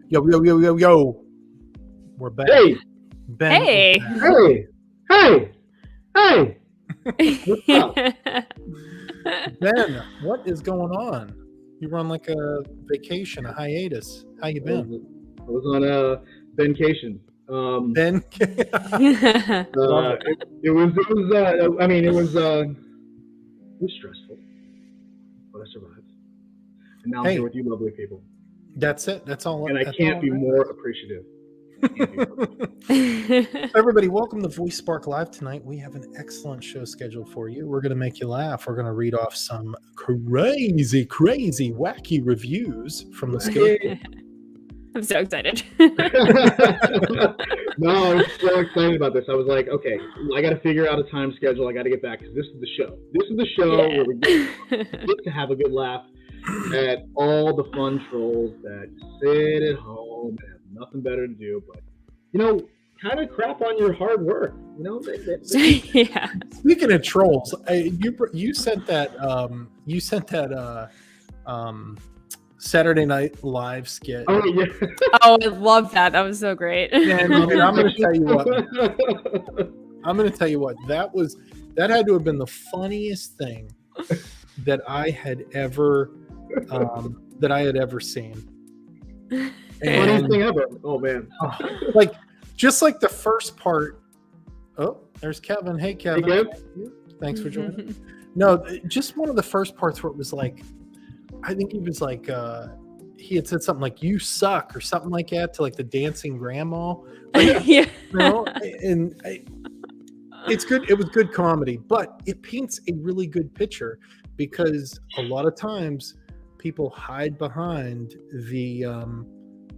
Yo, yo, yo, yo, yo. We're back. Hey. Ben. Hey. Hey. What's up? Ben, what is going on? You were on like a vacation, a hiatus. How you been? I was on a vacation. Ben? It was stressful, but I survived. And now I'm here with you lovely people. That's it. That's all. And I can't be more appreciative. Everybody, welcome to Voice Spark Live tonight. We have an excellent show scheduled for you. We're going to make you laugh. We're going to read off some crazy, wacky reviews from the scale. I'm so excited. No, I'm so excited about this. I was like, okay, I got to figure out a time schedule. I got to get back because this is the show. This is the show where we get to have a good laugh at all the fun trolls that sit at home and have nothing better to do, but kind of crap on your hard work. Yeah. Speaking of trolls, you sent that Saturday Night Live skit. Oh yeah. Oh, I love that. That was so great. And I'm going to tell you what. That had to have been the funniest thing that I had ever seen. Funniest thing ever. Oh man. Just like the first part. Oh, there's Kevin. Hey Kevin. Hey, Thanks for joining. No, just one of the first parts where it was like, I think he was like, he had said something like "you suck" or something like that to like the dancing grandma. Yeah. It's good. It was good comedy, but it paints a really good picture because a lot of times people hide behind the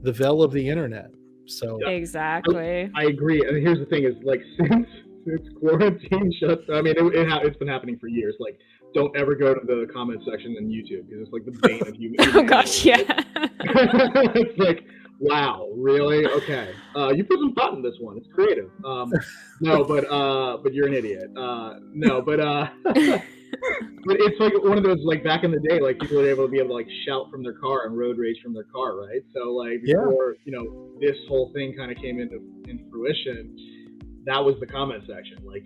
veil of the internet. So exactly. I agree. And here's the thing: is like since quarantine shut, I mean, it's been happening for years. Like, don't ever go to the comment section on YouTube because it's like the bane of humanity. Oh gosh, yeah. It's like, wow, really? Okay, you put some thought in this one. It's creative. No, but you're an idiot. No, but but it's like one of those, like back in the day, like people were able to like shout from their car and road rage from their car, right? So like before this whole thing kind of came into fruition, that was the comment section. Like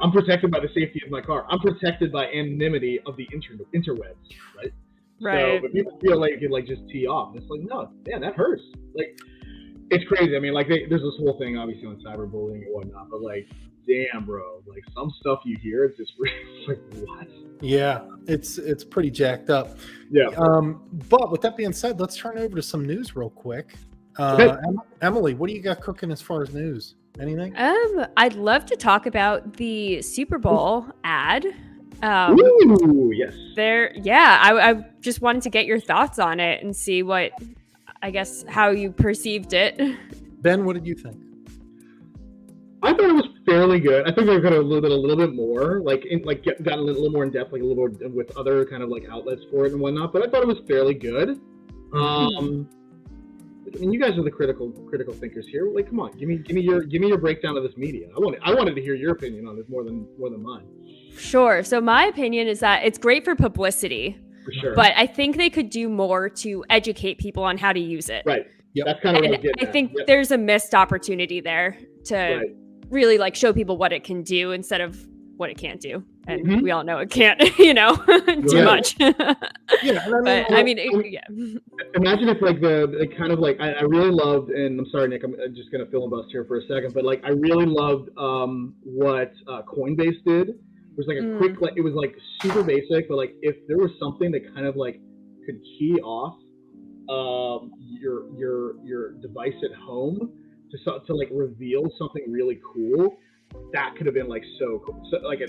I'm protected by the safety of my car. I'm protected by anonymity of the interwebs, right? Right. So, but people feel like you could like just tee off. It's like, no, man, that hurts. Like, it's crazy. I mean, like there's this whole thing obviously on cyberbullying and whatnot, but like, damn, bro, like some stuff you hear, it's just like, what? Yeah, it's pretty jacked up. Yeah. But with that being said, let's turn over to some news real quick. Emily, what do you got cooking as far as news? Anything? I'd love to talk about the Super Bowl ad. Ooh, yes. I just wanted to get your thoughts on it and see how you perceived it. Ben, what did you think? I thought it was fairly good. I think they could have a little bit more, gotten a little more in depth, like a little more with other kind of like outlets for it and whatnot. But I thought it was fairly good. I mean, you guys are the critical thinkers here. Like, come on, give me your breakdown of this media. I wanted to hear your opinion on this more than mine. Sure. So my opinion is that it's great for publicity. For sure. But I think they could do more to educate people on how to use it. Right. Yep. That's kind of what I think there's a missed opportunity there to really like show people what it can do instead of what it can't do. And we all know it can't, too much. Imagine if like the kind of like I really loved, and I'm sorry, Nick, I'm just gonna filibust here for a second, but like I really loved what Coinbase did. It was like a quick, like it was like super basic, but like if there was something that kind of like could key off your device at home to like reveal something really cool, that could have been like so cool. So like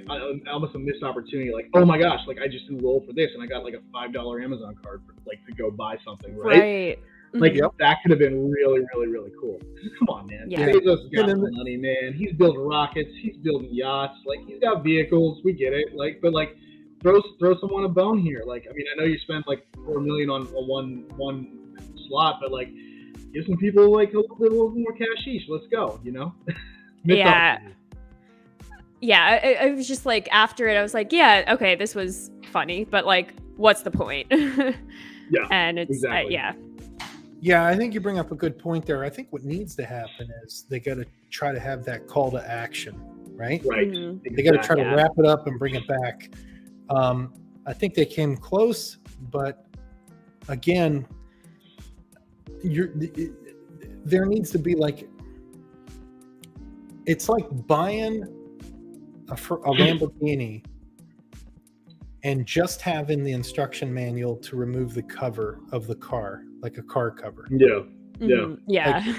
almost a missed opportunity. Like, oh my gosh, like I just enrolled for this and I got like a $5 Amazon card for like to go buy something, right? Like that could have been really, really, really cool. Come on, man. Yeah. Bezos got the money, man. He's building rockets. He's building yachts. Like he's got vehicles. We get it. Like, but like throw someone a bone here. Like, I mean, I know you spent like $4 million on one slot, but like give some people like a little more cashish. Let's go. Yeah, I was just like, after it, I was like, yeah, okay, this was funny, but like, what's the point? Yeah, and it's, exactly. Yeah, I think you bring up a good point there. I think what needs to happen is they got to try to have that call to action, right? Right. Mhm. They got to try to Yeah. wrap it up and bring it back. I think they came close, but again, there needs to be like, it's like buying a Lamborghini and just having the instruction manual to remove the cover of the car, like a car cover. Yeah. Yeah. Mhm. Yeah.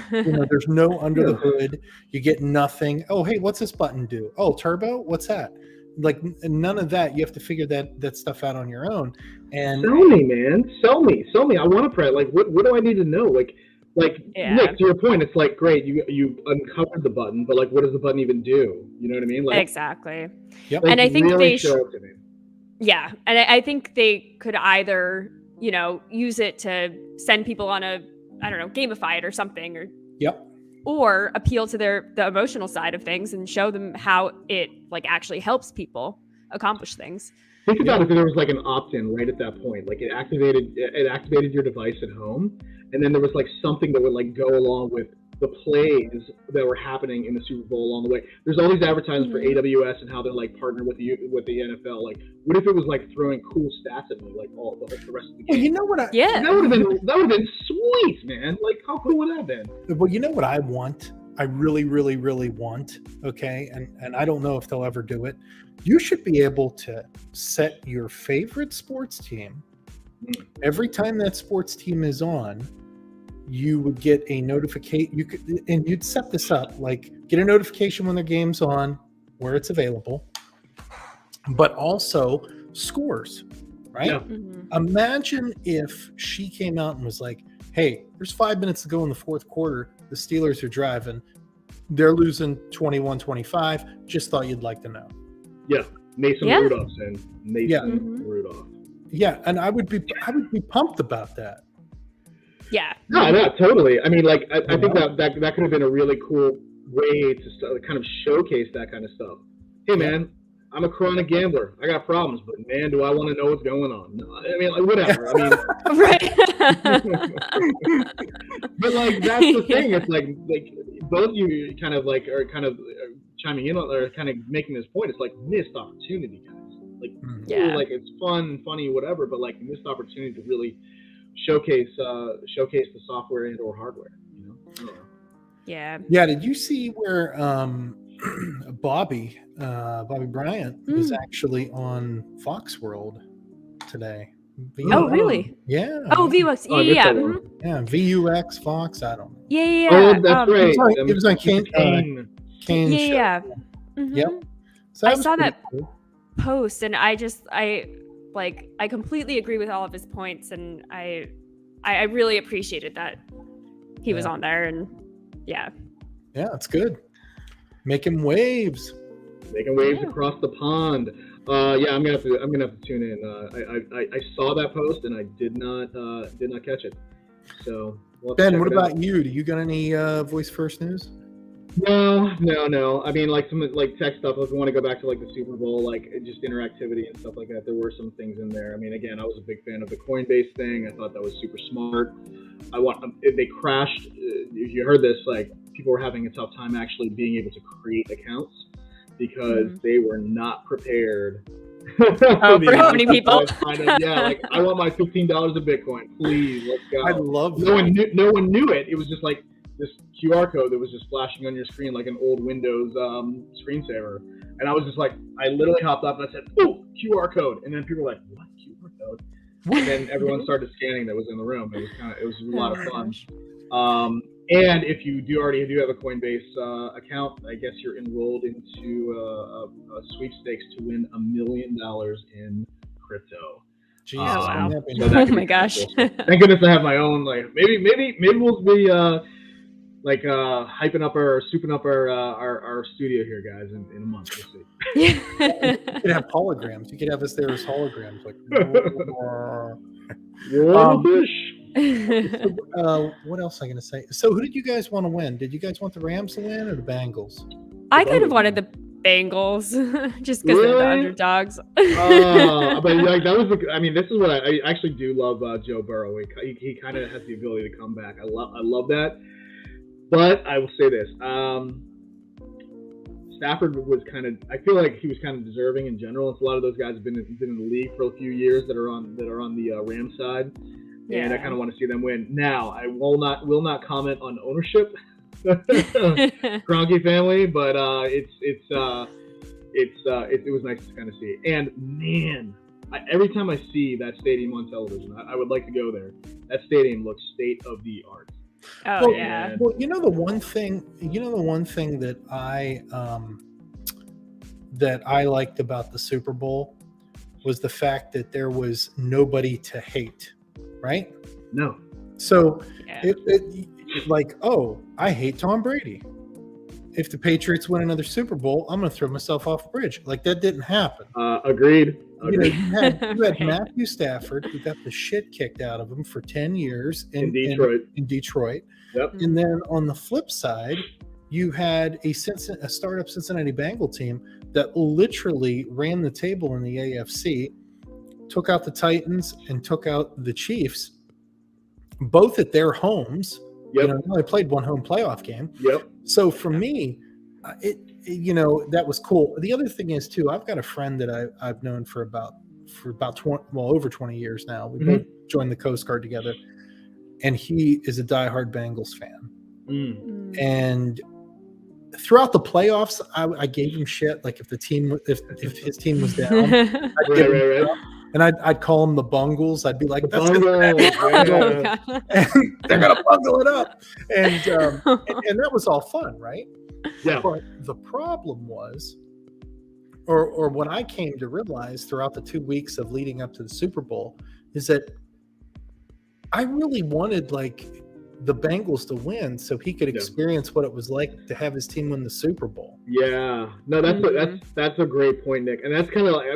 There's no under the Yeah. hood. You get nothing. Oh, hey, what's this button do? Oh, turbo. What's that? Like none of that. You have to figure that stuff out on your own. And Sell me, man. Sell me. I want to pray. Like, what do I need to know? Like, Yeah. Nick, to your point, it's like, great, you uncovered the button, but like, what does the button even do? You know what I mean? Like, Exactly. yep. like, And I think really they show it to me. Yeah, and I think they could either, use it to send people on a, I don't know, gamify it or something, Yep. or appeal to the emotional side of things and show them how it like actually helps people accomplish things. Think about if there was like an opt-in right at that point, like it activated your device at home, and then there was like something that would like go along with the plays that were happening in the Super Bowl along the way. There's all these advertisements for AWS and how they're like partnered with the NFL. Like, what if it was like throwing cool stats at me like all the rest of the game? Well, you know what? Yeah. That would have been sweet, man. Like, how cool would that have been? Well, you know what I want? I really, really, really want. Okay, and I don't know if they'll ever do it. You should be able to set your favorite sports team. Every time that sports team is on, you would get a notification. And you'd set this up like get a notification when their game's on, where it's available, but also scores. Right? Yeah. Mhm. Imagine if she came out and was like, "Hey, there's 5 minutes to go in the fourth quarter. The Steelers are driving. They're losing 21-25. Just thought you'd like to know." Yeah, Mason Yeah. Rudolph's in. Mason Yeah. Rudolph. Yeah, and I would be pumped about that. Yeah. No, totally. I mean, like, I think that could have been a really cool way to kind of showcase that kind of stuff. Hey, man, I'm a chronic gambler. I got problems, but man, do I want to know what's going on? No, I mean, like, whatever. I mean, Right. but like, that's the thing. It's like both you kind of like are kind of chiming in on or kind of making this point. It's like missed opportunity, guys. Like, Yeah. cool, like it's fun, funny, whatever, but like missed opportunity to really showcase the software and or hardware. You know? I don't know. Yeah. Yeah, did you see where Bobby Bryant was actually on Fox World today? Oh, really? Yeah. Oh, VUX. Oh, I Yeah. guess Yeah. that one. Mhm. Yeah, VUX, Fox, I don't know. Yeah. Oh, that's right. It was on Kane Yeah. show. Yeah. Mhm. Yep. So I was saw pretty that cool. post, and I completely agree with all of his points, and I really appreciated that he was Yeah. on there, and yeah. Yeah, it's good. Making waves. Making waves Yeah. across the pond. Yeah, I'm gonna have to tune in. I saw that post and I did not catch it. So we'll have to Ben, check what it out. about you? Do you got any voice first news? No. I mean, like some like tech stuff. If we want to go back to like the Super Bowl, like just interactivity and stuff like that, there were some things in there. I mean, again, I was a big fan of the Coinbase thing. I thought that was super smart. They crashed. You heard this? Like people were having a tough time actually being able to create accounts because they were not prepared. Oh, for how many people? Yeah, like I want my $15 of Bitcoin, please. Let's go. I love No that. one knew it. It was just like this QR code that was just flashing on your screen like an old Windows screensaver. And I was just like, I literally hopped up and I said, "Oh, QR code!" And then people were like, "What QR code?" And then everyone started scanning that was in the room. It was a lot of fun. And if you already have a Coinbase account, I guess you're enrolled into a sweepstakes to win $1 million in crypto. Jesus, Oh, wow. I'm happy. So that Oh could my be gosh. cool. Thank goodness I have my own. Like maybe we'll be hyping up souping up our studio here, guys, in a month. We'll see. You could have holograms. You could have us there as holograms. Like, Fish. what else am I going to say? So, who did you guys want to win? Did you guys want the Rams to win or the Bengals? I kind of wanted Bengals just because they're the Really? underdogs. But like that was I mean, this is what I actually do love Joe Burrow. He kind of has the ability to come back. I love that. But I will say this: Stafford was I feel like he was kind of deserving in general. It's a lot of those guys have been in the league for a few years that are on the Rams side, and I kind of want to see them win. Now, I will not comment on ownership, Kroenke family, but it was nice to kind of see. And man, every time I see that stadium on television, I would like to go there. That stadium looks state of the art. Oh yeah. Well, you know the one thing that I liked about the Super Bowl was the fact that there was nobody to hate, right? No. So it like, oh, I hate Tom Brady. If the Patriots win another Super Bowl, I'm going to throw myself off a bridge. Like that didn't happen. Agreed. You know, you had Matthew Stafford, who got the shit kicked out of him for 10 years in Detroit. Yep. And then on the flip side, you had a startup Cincinnati Bengal team that literally ran the table in the AFC, took out the Titans and took out the Chiefs, both at their homes. Yep. You know, they only played one home playoff game. Yep. So for me, that was cool. The other thing is too, I've got a friend that I've known for about 20, over 20 years now. We both joined the Coast Guard together, and he is a diehard Bengals fan. And throughout the playoffs, I gave him shit. Like if his team was down, I'd give him shit. And I'd call them the Bungles. I'd be like, "That's and they're gonna bungle it up," and that was all fun, right? Yeah. But the problem was, or what I came to realize throughout the 2 weeks of leading up to the Super Bowl, is that I really wanted like the Bengals to win so he could experience what it was like to have his team win the Super Bowl. Yeah. No, that's a great point, Nick. And that's kind of like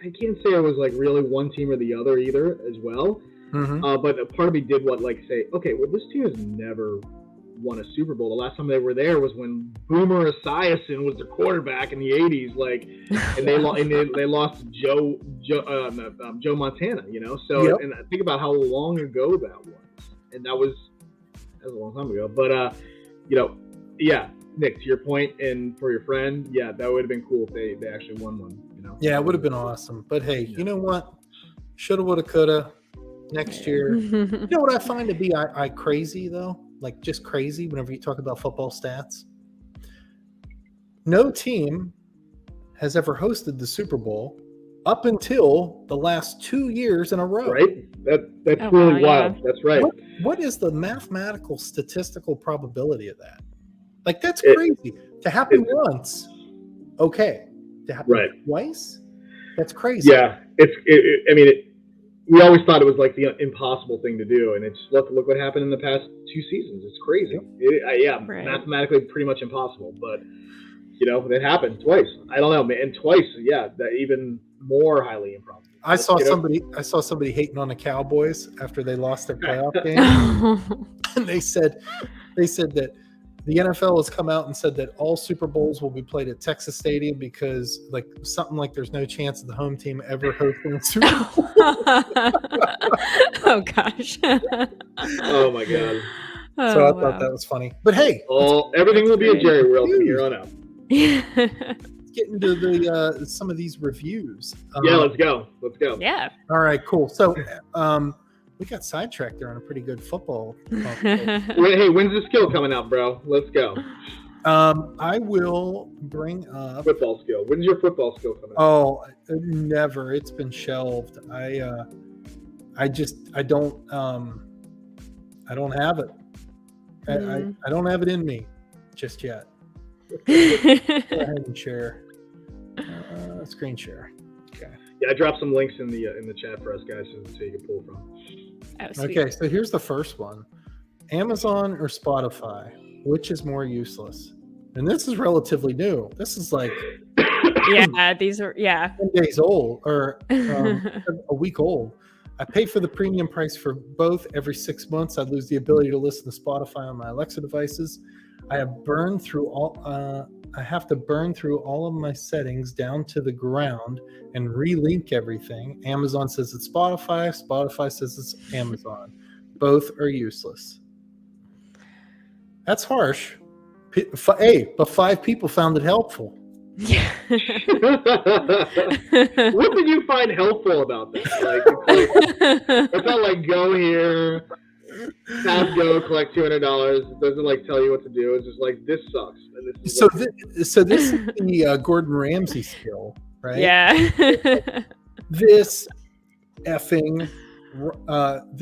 I can't say I was like really one team or the other either as well. But a part of me did say, okay, well, this team has never won a Super Bowl. The last time they were there was when Boomer Esiason was the quarterback in the 80s, and they lost to Joe Montana, you know. So and I think about how long ago that was, and that was a long time ago. But Nick, to your point, and for your friend, that would have been cool if they actually won one, you know. Yeah, it would have been awesome. But hey, you know what? Shoulda, woulda, coulda. Next year. You know what I find to be crazy though? Like just crazy whenever you talk about football stats. No team has ever hosted the Super Bowl up until the last 2 years in a row. Right? That's really wild. Yeah. That's right. What is the mathematical statistical probability of that? Like that's crazy. To happen once, okay. To happen twice, that's crazy. Yeah, we always thought it was like the impossible thing to do, and it's look what happened in the past 2 seasons. It's crazy. Mathematically pretty much impossible, but it happened twice. I don't know, man, and twice, that even more highly improbable. I saw somebody hating on the Cowboys after they lost their playoff game, and they said that the NFL has come out and said that all Super Bowls will be played at Texas Stadium because there's no chance of the home team ever hosting a Super Bowl. Oh gosh. Oh my god. So I thought that was funny. But hey, everything will be a Jerry World from here on out. Let's get into some of these reviews. Let's go. Yeah. All right, cool. So we got sidetracked there on a pretty good football. Hey, when's the skill coming out, bro? Let's go. I will bring up football skill. When's your football skill coming out? Oh, never. It's been shelved. I don't have it. I don't have it in me just yet. Go ahead and share. Screen share. Okay. Yeah, I dropped some links in the chat for us guys so you can pull from. Oh, okay, so here's the first one. Amazon or Spotify, which is more useless? And this is relatively new. This is like these are 10 days old or a week old. I pay for the premium price for both. Every 6 months, I lose the ability to listen to Spotify on my Alexa devices. I have burned through all. I have to burn through all of my settings down to the ground and relink everything. Amazon says it's Spotify. Spotify says it's Amazon. Both are useless. That's harsh. Hey, but 5 people found it helpful. Yeah. What did you find helpful about this? It's not like go here, tap go, collect $200. It doesn't like tell you what to do. It's just like this sucks. And this is So this is the Gordon Ramsay skill, right? Yeah. This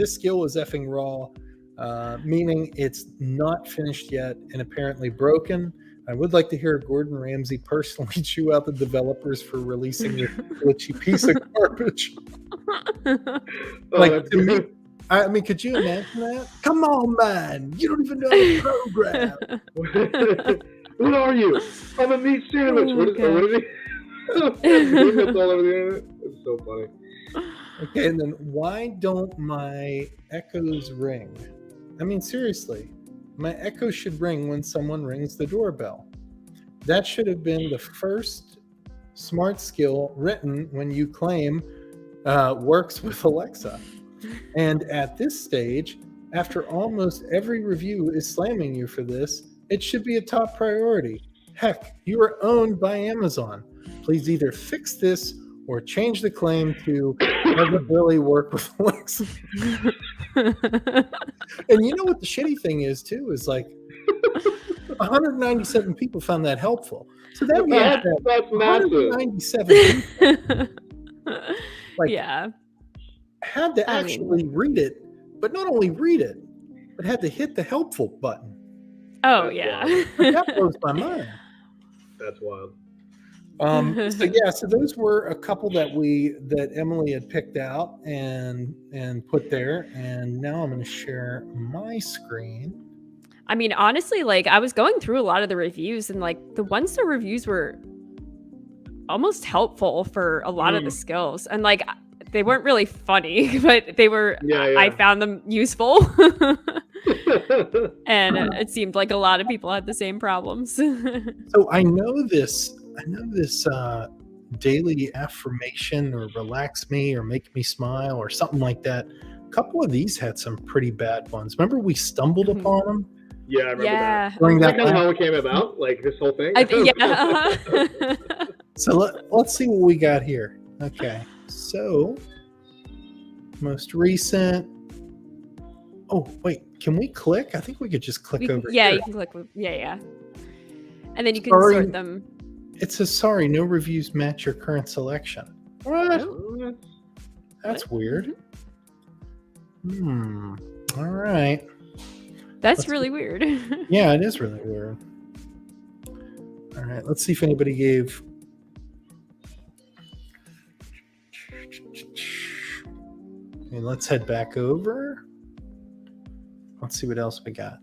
skill is effing raw, meaning it's not finished yet and apparently broken. I would like to hear Gordon Ramsay personally chew out the developers for releasing this glitchy piece of garbage. Like, to me, I mean, could you imagine that? Come on, man. You don't even know the program. What are you? I'm a meat sandwich. What is it? It's all over the internet. It's so funny. Okay, and then why don't my echoes ring? I mean, seriously, my echo should ring when someone rings the doorbell. That should have been the first smart skill written when you claim works with Alexa. And at this stage, after almost every review is slamming you for this, it should be a top priority. Heck, you are owned by Amazon. Please either fix this or change the claim to never really work with Alexa. And you know what the shitty thing is too, is like 197 people found that helpful. So that means that that's massive. 197 people like, yeah. had to actually read it, but not only read it, but had to hit the helpful button. Oh, That's yeah. That blows my mind. That's wild. So those were a couple that Emily had picked out and put there, and now I'm going to share my screen. I mean, honestly, like I was going through a lot of the reviews, and like the 1-star reviews were almost helpful for a lot of the skills, and like they weren't really funny, but they were. Yeah. I found them useful, and it seemed like a lot of people had the same problems. So I know this daily affirmation or relax me or make me smile or something like that. A couple of these had some pretty bad ones. Remember we stumbled upon them? Yeah, I remember that. During Is that that kind of how it came about? Like this whole thing? Yeah. So let's see what we got here. Okay, so most recent. Oh wait, can we click? I think we could just click over. Yeah, here. you can click. Yeah. And then you can Sorry. sort them. It says sorry, no reviews match your current selection. What? Oh. That's weird. All right. That's really weird. Yeah, it is really weird. All right, let's see if anybody gave. Okay, let's head back over. Let's see what else we got.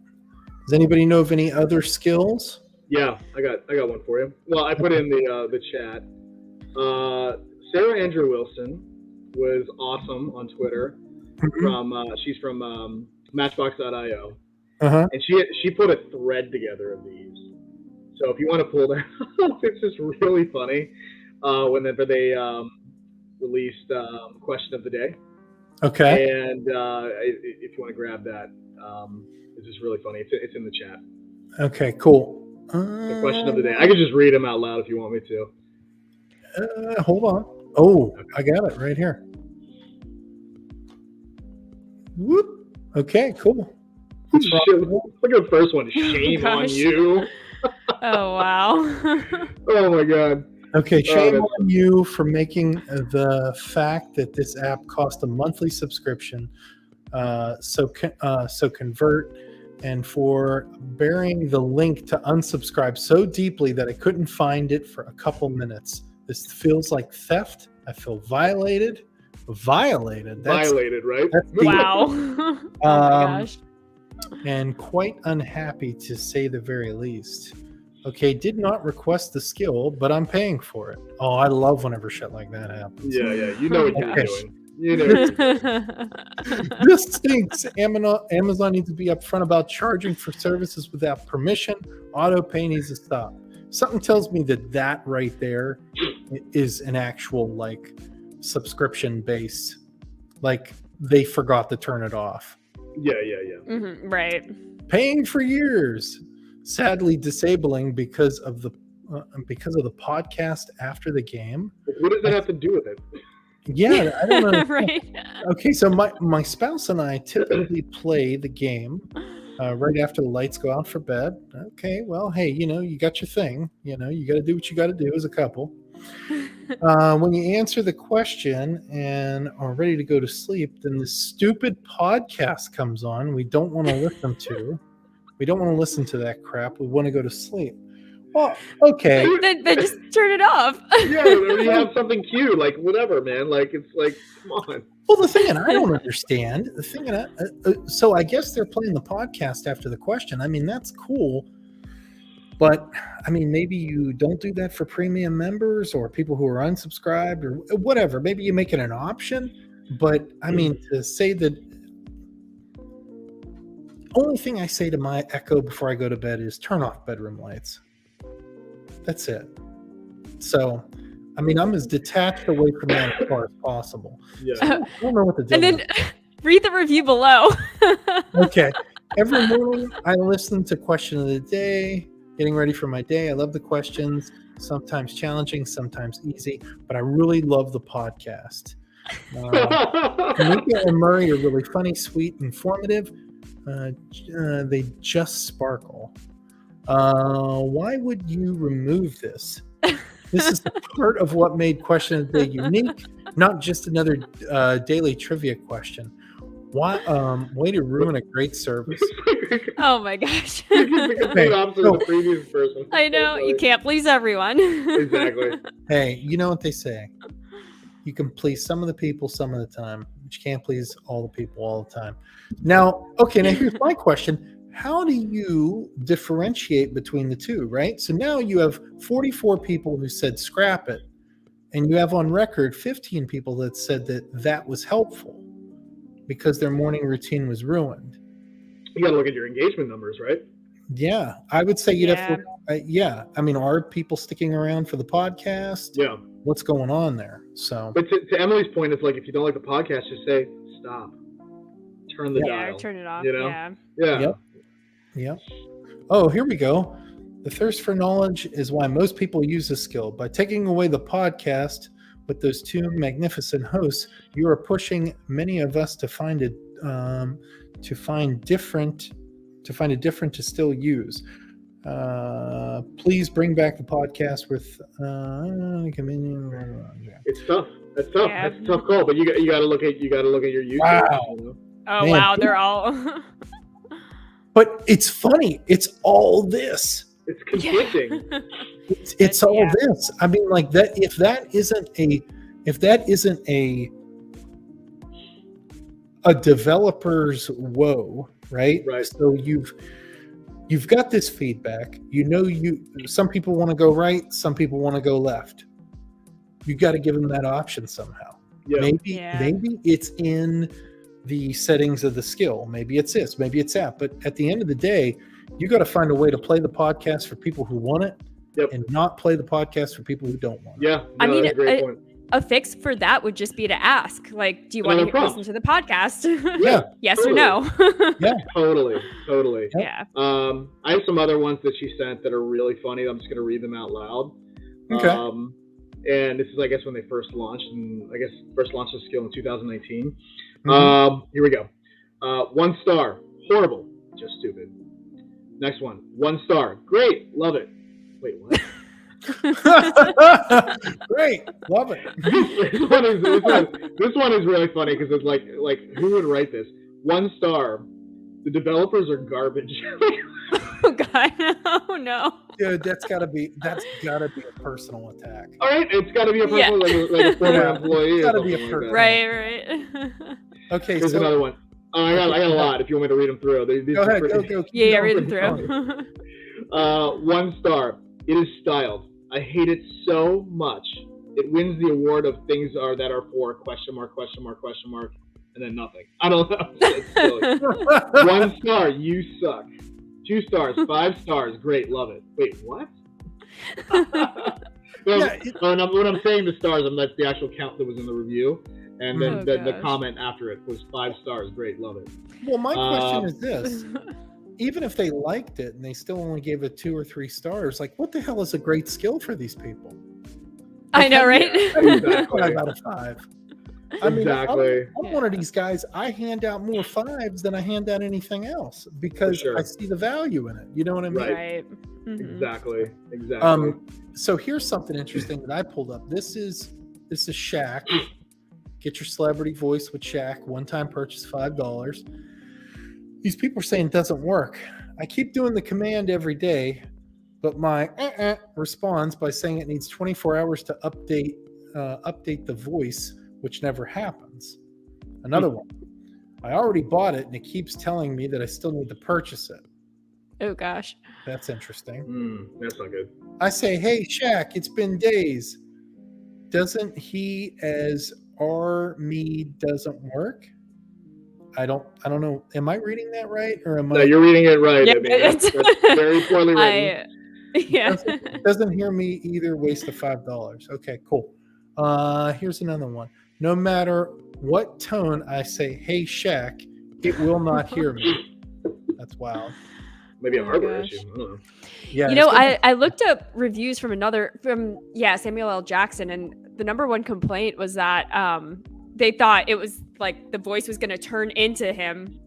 Does anybody know of any other skills? Yeah, I got one for you. Well, I put in the chat. Sarah Andrew Wilson was awesome on Twitter. She's from Matchbox.io. And she put a thread together of these. So if you want to pull that up, it's just really funny. Whenever they released question of the day. Okay. And if you want to grab that, it's just really funny. It's in the chat. Okay, cool. The question of the day. I could just read them out loud if you want me to. Hold on. Oh, I got it right here. Whoop. Okay, cool. Look at the first one. Shame on you. Oh, wow. Oh, my God. Okay, shame on you for making the fact that this app cost a monthly subscription so convert, and for burying the link to unsubscribe so deeply that I couldn't find it for a couple minutes. This feels like theft. I feel violated. Violated, right? That's Wow. Oh my gosh. And quite unhappy to say the very least. Okay, did not request the skill, but I'm paying for it. Oh, I love whenever shit like that happens. Yeah, you know what you're doing. You know. This stinks. Amazon needs to be upfront about charging for services without permission. Auto pay needs to stop. Something tells me that right there is an actual like subscription base. Like they forgot to turn it off. Yeah. Right. Paying for years, sadly disabling because of the podcast after the game. What does that have to do with it? Yeah, I don't know. Right. Okay, so my spouse and I typically play the game right after the lights go out for bed. Okay, well, hey, you got your thing. You got to do what you got to do as a couple. When you answer the question and are ready to go to sleep, then the stupid podcast comes on. We don't want to listen to. We don't want to listen to that crap. We want to go to sleep. Well, okay. Then just turn it off. Yeah, or you have something cute, like whatever, man. Like it's like, come on. Well, the thing that I don't understand, so I guess they're playing the podcast after the question. I mean, that's cool. But, I mean, maybe you don't do that for premium members or people who are unsubscribed or whatever. Maybe you make it an option. But, I mean, to say that only thing I say to my Echo before I go to bed is turn off bedroom lights. That's it. So, I mean, I'm as detached away from that as far as possible. Yeah. So I don't know what to do. And then read the review below. Okay. Every morning I listen to question of the day, getting ready for my day. I love the questions, sometimes challenging, sometimes easy, but I really love the podcast. Mika and Murray are really funny, sweet, informative. They just sparkle. Why would you remove this? This is part of what made Question of the Day unique, not just another daily trivia question. Why? Way to ruin a great service. Oh my gosh. The complete opposite of the previous person. I know, you can't please everyone. Exactly. Hey, you know what they say. You can please some of the people some of the time, but you can't please all the people all the time. Now here's my question. How do you differentiate between the two, right? So now you have 44 people who said scrap it, and you have on record 15 people that said that was helpful because their morning routine was ruined. You got to look at your engagement numbers, right? Yeah, I would say you'd have to. I mean, are people sticking around for the podcast? Yeah. What's going on there? So, but to Emily's point, it's like if you don't like the podcast, just say stop, turn the dial, or turn it off. You know? Yeah. Yep. Oh, here we go. The thirst for knowledge is why most people use this skill. By taking away the podcast with those two magnificent hosts, you are pushing many of us to find a different to still use. Please bring back the podcast with It's tough. That's tough. Yeah. That's a tough call. But you got to look at your YouTube. Wow. You know? Oh Man. wow, they're all. But it's funny. It's all this. It's conflicting. It's all this. I mean, like that. If that isn't a developer's woe, right? Right. So you've got this feedback. Some people want to go right. Some people want to go left. You got to give them that option somehow. Yeah. Maybe it's in the settings of the skill. Maybe it's this, maybe it's that. But at the end of the day, you got to find a way to play the podcast for people who want it and not play the podcast for people who don't want it. Yeah. No, I mean, that's a great point. A fix for that would just be to ask, like, do you want to listen to the podcast? Yeah. Yes totally. or no? Yeah. Totally. Yeah. I have some other ones that she sent that are really funny. I'm just going to read them out loud. Okay. And this is, I guess, when they first launched, the skill in 2019. Here we go. 1 star, horrible, just stupid. Next one, 1 star, great, love it. Wait, what? Great, love it. This one is really funny because it's like who would write this? 1 star, the developers are garbage. Oh God, oh no. Dude, that's gotta be a personal attack. All right, it's got to be a personal, like a former employee. It's gotta be a personal. Right. Okay, Here's another one. Oh, I got a lot. If you want me to read them through, go ahead. Go. Yeah, read them through. 1 star. It is styled. I hate it so much. it wins the award of things that are for question mark, and then nothing. I don't know. It's silly. 1 star, you suck. 2 stars, 5 stars, great, love it. Wait, what? When I'm saying the stars, that's the actual count that was in the review, and then the comment after it was 5 stars, great, love it. Well, my question is this: even if they liked it and they still only gave it 2 or 3 stars, like, what the hell is a great skill for these people? I know, right? Exactly. 5 out of 5. I mean, Exactly. I'm one of these guys. I hand out more 5s than I hand out anything else because sure. I see the value in it. You know what I mean? Right. Mm-hmm. Exactly. So here's something interesting that I pulled up. This is Shaq. Get your celebrity voice with Shaq. One-time purchase, $5. These people are saying it doesn't work. I keep doing the command every day, but my responds by saying it needs 24 hours to update the voice, which never happens. Another one. I already bought it, and it keeps telling me that I still need to purchase it. Oh gosh, that's interesting. That's not good. I say, hey Shaq, it's been days. Doesn't he as me doesn't work? I don't know. Am I reading that right, or am I? No, you're reading it right. Yeah, I mean, that's very poorly written. Doesn't hear me either. Waste of $5. Okay, cool. Here's another one. No matter what tone I say, hey Shaq, it will not hear me. That's wild. Maybe a hardware issue. I don't know. Yeah, I looked up reviews from Samuel L. Jackson, and the number one complaint was that they thought it was like the voice was going to turn into him,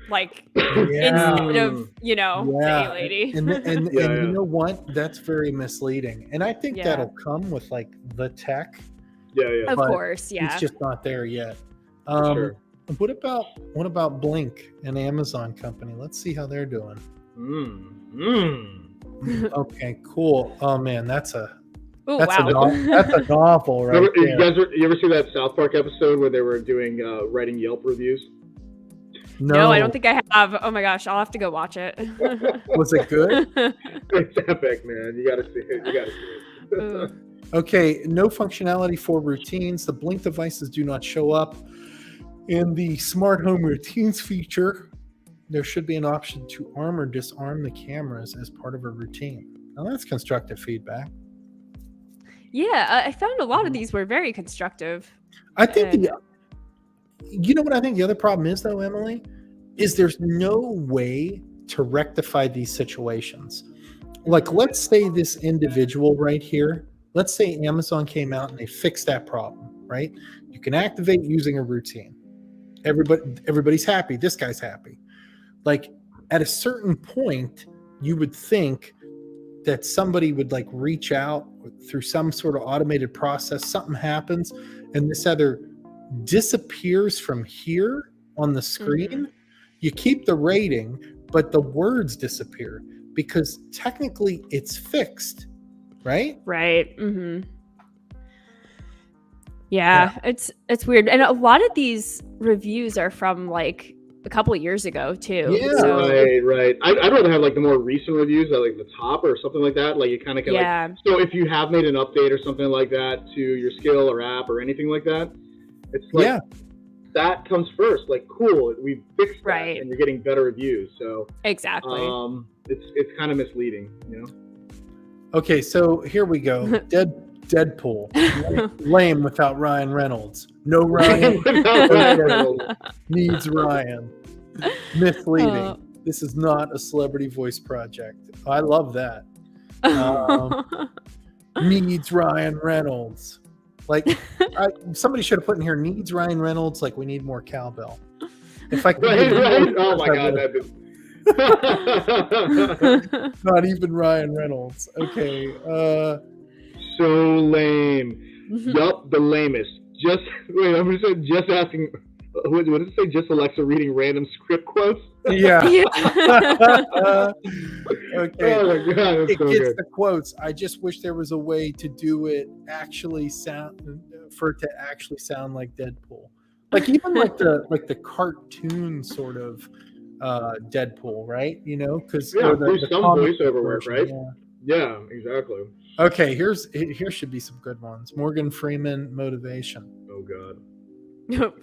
like instead of hey lady. And you know what? That's very misleading, and I think that'll come with like the tech. Yeah. Of course, yeah. It's just not there yet. Sure. What about Blink, an Amazon company? Let's see how they're doing. Okay, cool. Oh man, that's a novel, right? You ever see that South Park episode where they were doing writing Yelp reviews? No, I don't think I have. Oh my gosh, I'll have to go watch it. Was it good? It's epic, man. You gotta see it. Okay, no functionality for routines. The Blink devices do not show up in the smart home routines feature. There should be an option to arm or disarm the cameras as part of a routine. Now that's constructive feedback. Yeah, I found a lot of these were very constructive. I think you know what I think the other problem is though, Emily, is there's no way to rectify these situations. Like, let's say this individual right here, let's say Amazon came out and they fixed that problem, right? You can activate using a routine. Everybody's happy. This guy's happy. Like, at a certain point, you would think that somebody would like reach out through some sort of automated process. Something happens, and this either disappears from here on the screen. Mm-hmm. You keep the rating, but the words disappear because technically it's fixed, right? Right. Mm-hmm. Yeah, it's weird, and a lot of these reviews are from like a couple of years ago too. Yeah, so. Right. I'd rather have like the more recent reviews at like the top or something like that. Like you kind of can like. So if you have made an update or something like that to your skill or app or anything like that, it's like that comes first. Like, cool, we fixed that, and you're getting better reviews. So exactly. It's kind of misleading, you know. Okay, so here we go. Deadpool. Lame without Ryan Reynolds. No Ryan. Needs Ryan. Misleading. This is not a celebrity voice project. I love that. Needs Ryan Reynolds. Like, somebody should have put in here, needs Ryan Reynolds, like we need more cowbell. If I could. Right. Oh my God, that'd be... Not even Ryan Reynolds. Okay. So lame. Yup, the lamest. I'm just asking. What did it say? Just Alexa reading random script quotes? Yeah. Okay. Oh my God, it so gets good. the quotes. I just wish there was a way to do it actually sound like Deadpool. Like even like the cartoon sort of Deadpool, right? You know, because there's some voiceover work, right? Yeah, exactly. Okay, here should be some good ones. Morgan Freeman motivation. Oh God. Nope.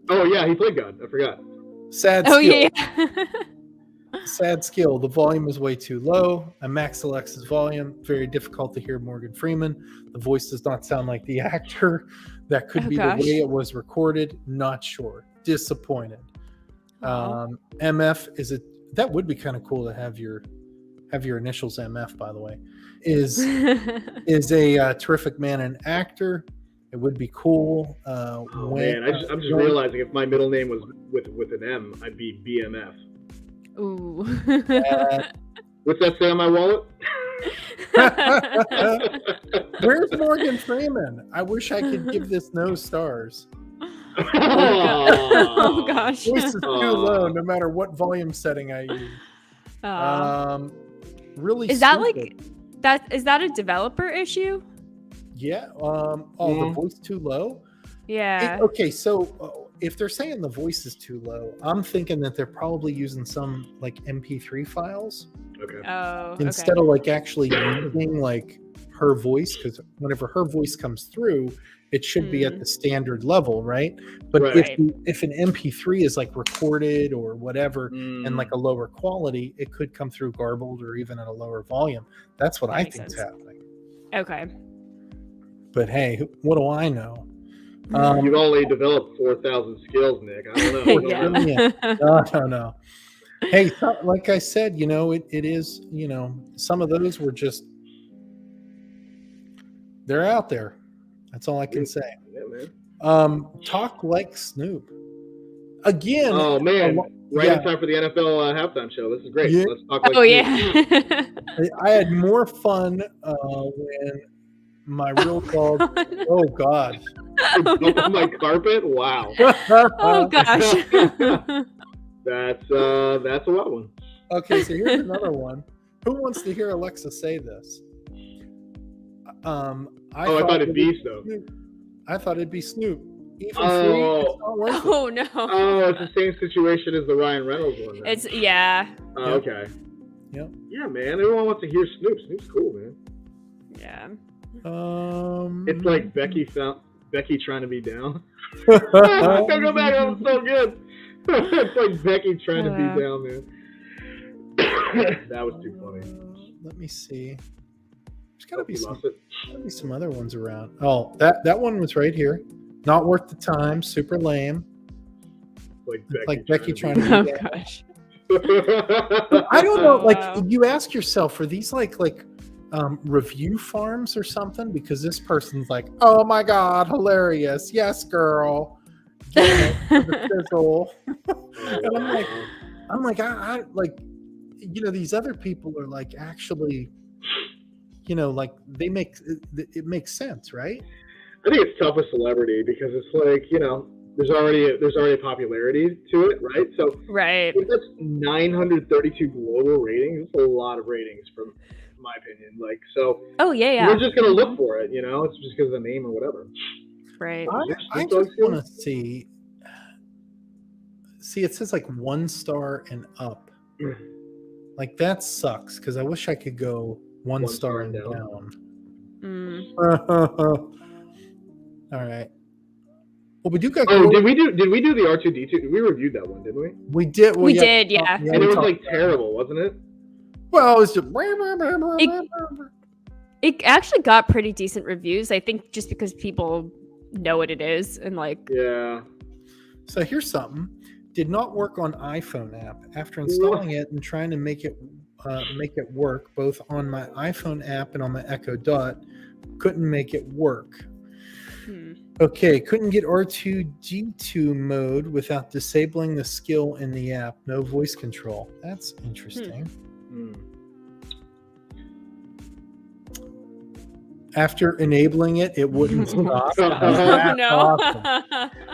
Oh yeah, he played God. I forgot. Sad Oh skill. yeah. Sad skill. The volume is way too low. I max Alexa's volume. Very difficult to hear Morgan Freeman. The voice does not sound like the actor. That could Oh, be gosh. the way it was recorded. Not sure. Disappointed. Aw. MF is it? That would be kind of cool to have your initials MF. By the way, is a terrific man and actor. It would be cool. Oh man, I'm just realizing if my middle name was with an M, I'd be BMF. Ooh. What's that say on my wallet? Where's Morgan Freeman? I wish I could give this no stars. Oh gosh. Voice is too low, no matter what volume setting I use. Really, is that stupid. like that? Is that a developer issue? Yeah. The voice too low. Yeah. Okay, so if they're saying the voice is too low, I'm thinking that they're probably using some like MP3 files Okay. Oh. instead of like actually using like her voice, because whenever her voice comes through, it should be at the standard level, right? But Right. if an MP3 is like recorded or whatever and like a lower quality, it could come through garbled or even at a lower volume. That's what That I makes think is sense. happening. Okay. But hey, what do I know? You've only developed 4,000 skills, Nick. I don't know. Yeah. No. Hey, like I said, it is, some of those were just, they're out there. That's all I can say. Yeah, man. Talk like Snoop. Again. Oh man, right yeah. in time for the NFL halftime show. This is great. Yeah. Let's talk like Oh Snoop. yeah. I had more fun when my real dog. Oh God. On my carpet. Wow. Oh gosh. That's a wild one. Okay, so here's another one. Who wants to hear Alexa say this? I thought it'd be Snoop. I thought it'd be Snoop. Even Oh. free, it's not worth it. Oh no. Oh, it's the same situation as the Ryan Reynolds one. Then. It's yeah. Oh, okay. Yep. Yeah, man. Everyone wants to hear Snoop. Snoop's cool, man. Yeah. It's like Becky trying to be down. I gotta go back. That was so good. It's like Becky trying to be down, man. That was too funny. Let me see. There's gotta be some other ones around. Oh, that one was right here. Not worth the time. Super lame. Like Becky trying to Oh be down. gosh. I don't know. Oh, Like wow. you ask yourself, are these like review farms or something? Because this person's like, oh my God, hilarious. Yes, girl. Get it for the sizzle. And I'm like, I like, these other people are like actually, like it makes sense, right? I think it's tough with celebrity because it's like, there's already a popularity to it, right? So Right. if that's 932 global ratings, that's a lot of ratings from my opinion. Like, so Oh yeah. we're just gonna look for it, it's just because of the name or whatever. Right. I just want to see. It says like 1 star and up. Like that sucks because I wish I could go 1 star and down. All right. Well, we do got. Oh, did we do the R2D2? We reviewed that one, didn't we? We did. Well, We did, yeah. And it was like terrible, wasn't it? Well, it was just. It actually got pretty decent reviews. I think just because people know what it is and like. Yeah. So here's something. Did not work on iPhone app. After installing it and trying to make it work both on my iPhone app and on my Echo Dot, couldn't make it work. Okay, couldn't get R2D2 mode without disabling the skill in the app. No voice control. That's interesting. After enabling it, it wouldn't stop. Oh no. Awesome.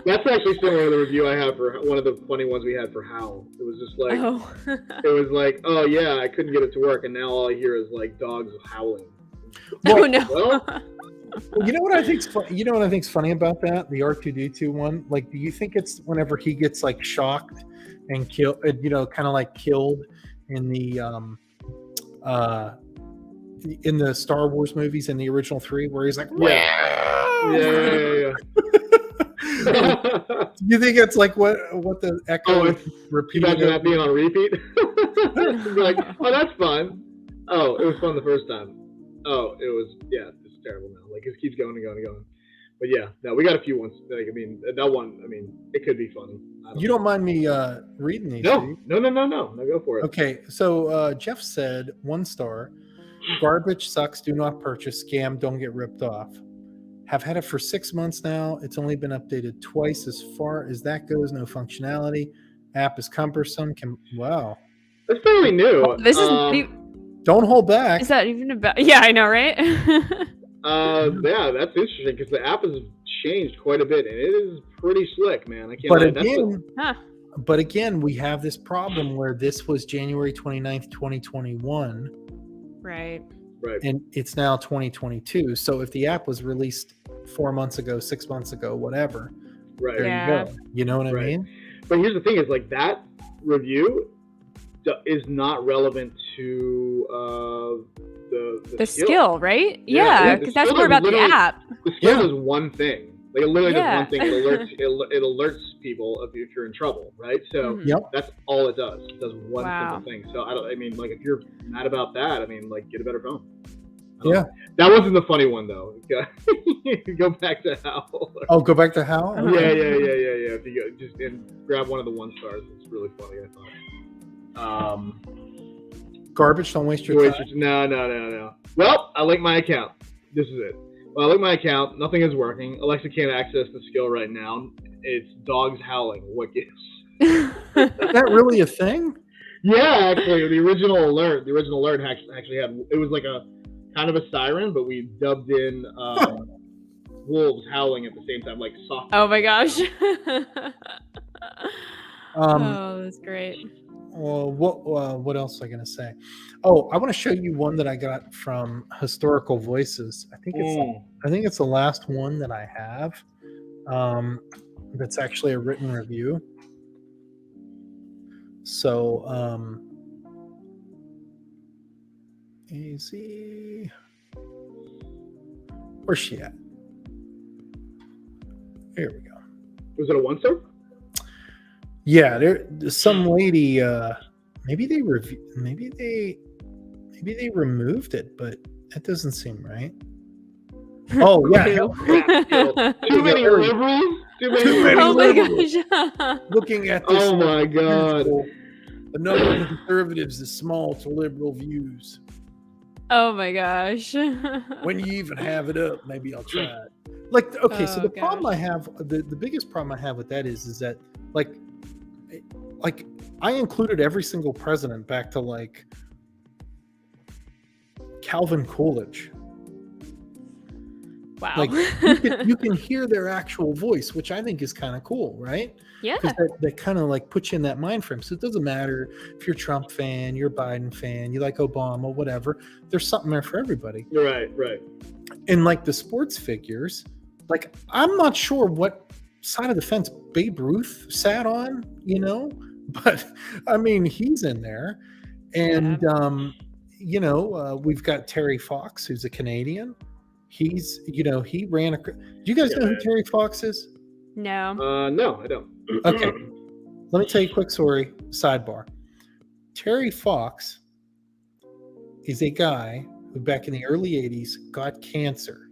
That's actually similar to the review I have for one of the funny ones we had for Howl. It was just like, it was like, oh yeah, I couldn't get it to work, and now all I hear is like dogs howling. Oh no. Well, you know what I think's funny about that? The R2D2 one. Like, do you think it's whenever he gets like shocked and killed, kind of like killed in the in the Star Wars movies in the original 3 where he's like, Yeah. Do you think it's like what the echo is repeating? Imagine that being on repeat. Be like, oh, that's fun. Oh, it was fun the first time. Oh, it was, yeah, it's terrible now. Like, it keeps going and going and going. But yeah, no, we got a few ones. Like, I mean, that one, I mean, it could be funny. You don't mind me reading these? No, go for it. Okay, so Jeff said 1 star, garbage, sucks, do not purchase, scam, don't get ripped off. Have had it for 6 months now. It's only been updated twice. As far as that goes, no functionality. App is cumbersome. Wow. That's fairly new. This is. Don't hold back. Is that even about? Yeah, I know, right? Yeah, that's interesting because the app has changed quite a bit and it is pretty slick, man. I can't But lie. again, we have this problem where this was January 29th, 2021. Right. And it's now 2022. So if the app was released 4 months ago, 6 months ago, whatever, Right. there you go. You know what I mean? But here's the thing: is like that review is not relevant to the skill, right? Yeah, Yeah, because that's more about the app. The skill is one thing. Like it literally does one thing. It alerts people if you're in trouble, right? So that's all it does. It does one simple thing. So I mean, like if you're mad about that, I mean, like get a better phone. Yeah. That wasn't the funny one though. Go back to Hal. Oh, go back to Hal? Yeah. If you go, just and grab one of the 1 stars. It's really funny, I thought. Garbage, don't waste your time. No. Well, I like my account. This is it. Well, I like my account. Nothing is working. Alexa can't access the skill right now. It's dogs howling. What gives? Is that really a thing? Yeah, actually, the original alert actually had, it was like a kind of a siren, but we dubbed in wolves howling at the same time, like soft. Oh my gosh. Oh, that's great. Well, what else was I going to say? Oh, I want to show you one that I got from Historical Voices. I think it's the last one that I have. That's actually a written review. So, easy. Where's she at? Here we go. Was it a 1 star? Yeah, there's some lady. Maybe they removed it, but that doesn't seem right. Oh yeah, too many liberals. Oh my gosh! Looking at this. Oh my god. The number of conservatives is small to liberal views. Oh my gosh. When you even have it up, maybe I'll try it. Like, okay, so the problem I have, the biggest problem I have with that is that like I included every single president back to like Calvin Coolidge. Wow. Like you can hear their actual voice, which I think is kind of cool, right? Yeah. Because that kind of like puts you in that mind frame. So it doesn't matter if you're a Trump fan, you're a Biden fan, you like Obama, whatever. There's something there for everybody. Right. And like the sports figures, like I'm not sure what side of the fence Babe Ruth sat on, you know, but I mean he's in there. And you know, we've got Terry Fox, who's a Canadian. He's, you know, he ran do you guys know who Terry Fox is? No. No, I don't. Okay. Let me tell you a quick story, sidebar. Terry Fox is a guy who back in the early 80s got cancer,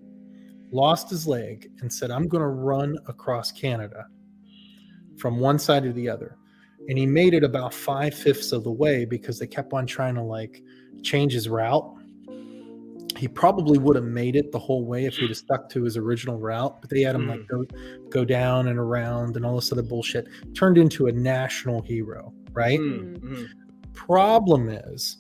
lost his leg, and said, I'm going to run across Canada from one side to the other. And he made it about 5/5 of the way because they kept on trying to like change his route. He probably would have made it the whole way if he'd have stuck to his original route, but they had him like go down and around and all this other bullshit. Turned into a national hero, right? Problem is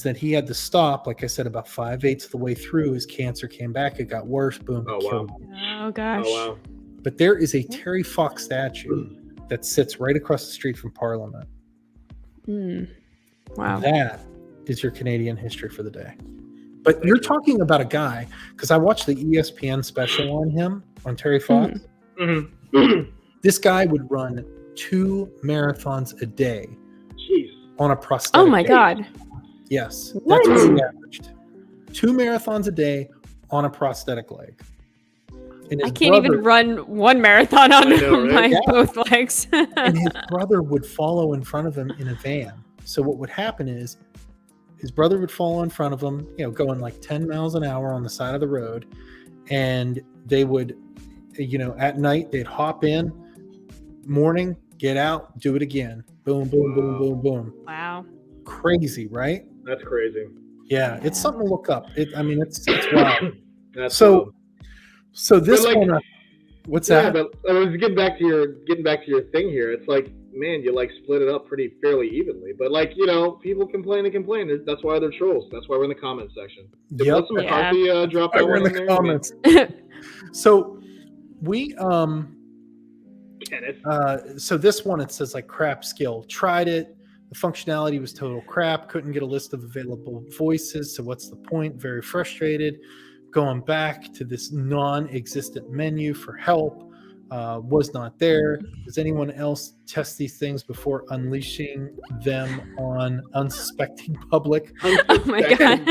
that he had to stop, like I said, about 5/8 of the way through. His cancer came back, it got worse, boom, killed him. Oh gosh. Oh wow. But there is a Terry Fox statue that sits right across the street from Parliament. Wow. That is your Canadian history for the day. But you're talking about a guy, because I watched the ESPN special on him, on Terry Fox. This guy would run 2 marathons a day on a prosthetic. Oh my god. Yes. That's what he averaged. 2 marathons a day on a prosthetic leg. And I his can't even run one marathon on I know, right? my Yeah. both legs. And his brother would follow in front of him in a van. So what would happen is his brother would follow in front of him, going like 10 miles an hour on the side of the road. And they would, at night, they'd hop in, morning, get out, do it again. Boom, boom, boom, boom, boom. Wow. Crazy, right? That's crazy. Yeah, it's something to look up. It's wild. That's So, wild. so this But, like, one, what's Yeah, that? but I was getting back to your thing here. It's like, man, you like split it up pretty fairly evenly. But like, people complain and complain. That's why they're trolls. That's why we're in the comment section. Did Yep. Melissa McCarthy drop that We're one in the there? comments. So we Kenneth. so this one, it says like crap skill. Tried it. The functionality was total crap. Couldn't get a list of available voices. So what's the point? Very frustrated. Going back to this non-existent menu for help. Was not there. Does anyone else test these things before unleashing them on unsuspecting public? Oh my god.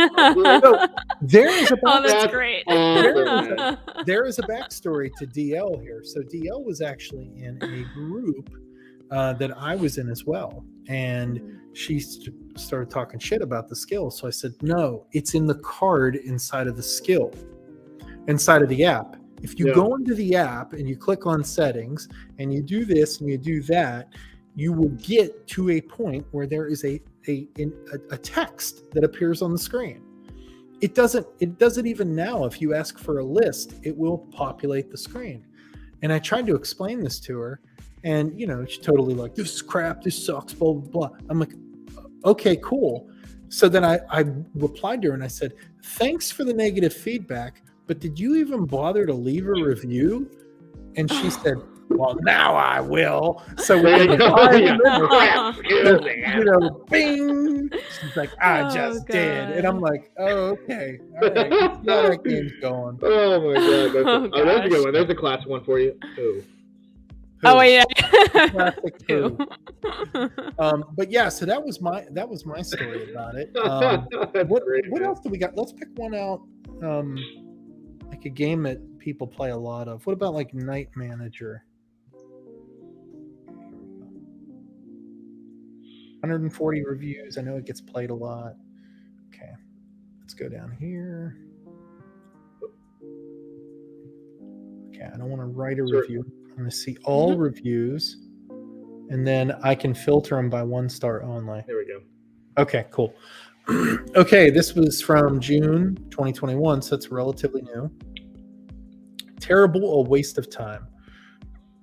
So there is a Oh, that's That's great. awesome. there is a backstory to DL here. So DL was actually in a group that I was in as well, and she started talking shit about the skill. So I said, no, it's in the card inside of the skill, inside of the app. If you go into the app and you click on settings and you do this and you do that, you will get to a point where there is a text that appears on the screen. It does it even now. If you ask for a list, it will populate the screen. And I tried to explain this to her, and she's totally like, this is crap, this sucks, blah blah blah. I'm like, okay, cool. So then I replied to her and I said, thanks for the negative feedback, but did you even bother to leave a review? And she said, well, now I will. So There you go. Bing. She's like, I just did. And I'm like, oh, okay. All right. Let's see how that game's going. Oh my god. That's a good gosh. one. There's a class one for you. Ooh. Oh yeah. Classic Who? but yeah, so that was my story about it. That's What great, man. else do we got? Let's pick one out. Like a game that people play a lot of. What about like Night Manager? 140 reviews. I know it gets played a lot. Okay, let's go down here. Okay, I don't want to write a review. I'm going to see all reviews, and then I can filter them by 1-star only. There we go. Okay, cool. Okay, this was from June 2021, so it's relatively new. Terrible, a waste of time.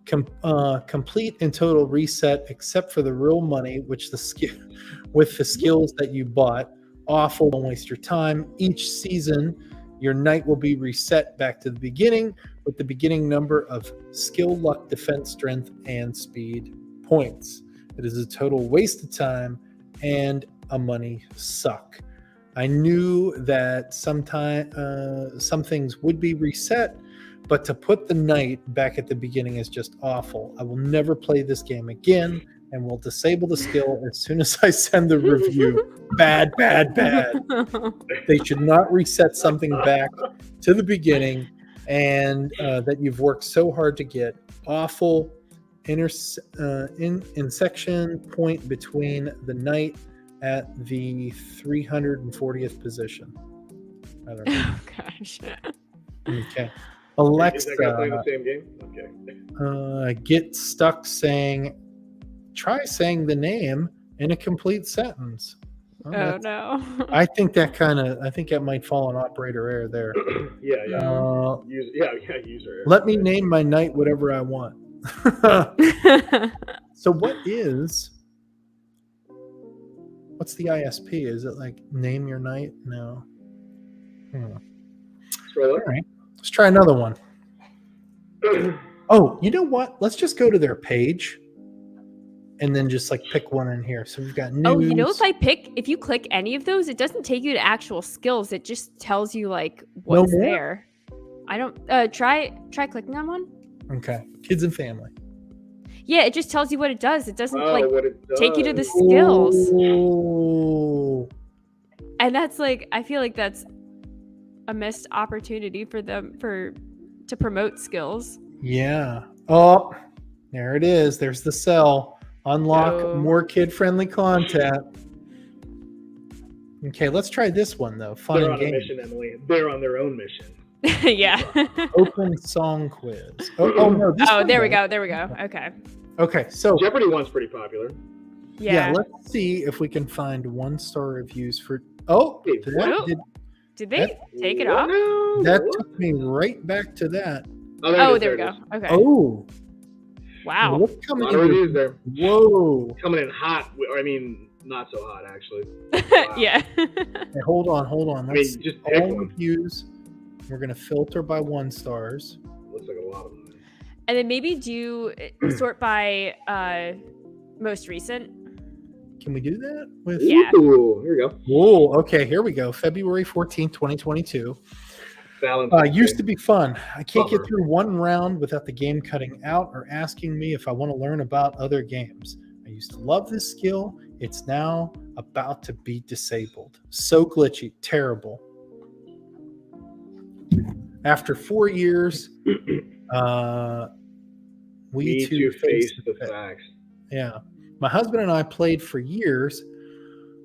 Complete and total reset, except for the real money, with the skills that you bought. Awful, don't waste your time. Each season, your night will be reset back to the beginning with the beginning number of skill, luck, defense, strength, and speed points. It is a total waste of time and a money suck. I knew that some things would be reset, but to put the night back at the beginning is just awful. I will never play this game again and will disable the skill as soon as I send the review. Bad, bad, bad. They should not reset something back to the beginning and that you've worked so hard to get. Awful intersection point between the night at the 340th position. I don't know. Oh gosh. Okay. Is Alexa, that guy playing the same game? Okay. get stuck try saying the name in a complete sentence. Oh, Oh no. I think that might fall on operator error there. Yeah. Uh, User. let me name my night whatever I want. So what's the ISP? Is it like name your night? No. All right. Let's try another one. Oh, you know what? Let's just go to their page and then just like pick one in here. So we've got news. Oh, if you click any of those, it doesn't take you to actual skills. It just tells you like what's there. I don't try clicking on one. Okay. Kids and family. Yeah, it just tells you what it does. It doesn't take you to the skills. And that's like, I feel like that's a missed opportunity for them to promote skills. Yeah. Oh, there it is. There's the cell. Unlock Oh. more kid-friendly content. Okay, let's try this one though. Fun They're and on a games. mission, Emily. They're on their own mission. Yeah. Open song quiz. Oh no. This Oh, one there we does. go. There we go. Okay. Okay, so Jeopardy one's pretty popular. yeah, Yeah. let's see if we can find 1-star reviews for. Oh, Wait, that, what? did, Did they take it What off? now? that What? took me right back to that. Oh, it there we is, go. Okay. Oh, Wow. look A coming lot of in. reviews there. Whoa. Coming in hot. Or, I mean, not so hot, actually. Yeah. Hey, hold on. I Let's mean, just pick all one. reviews. We're gonna filter by 1-stars. Looks like a lot of them. And then maybe do sort by most recent. Can we do that? With Yeah. Ooh, here we go. Whoa. Okay, here we go. February 14th, 2022. Used to be fun. I can't get through one round without the game cutting out or asking me if I want to learn about other games. I used to love this skill. It's now about to be disabled. So glitchy. Terrible. After 4 years, we too face the facts. Yeah. My husband and I played for years.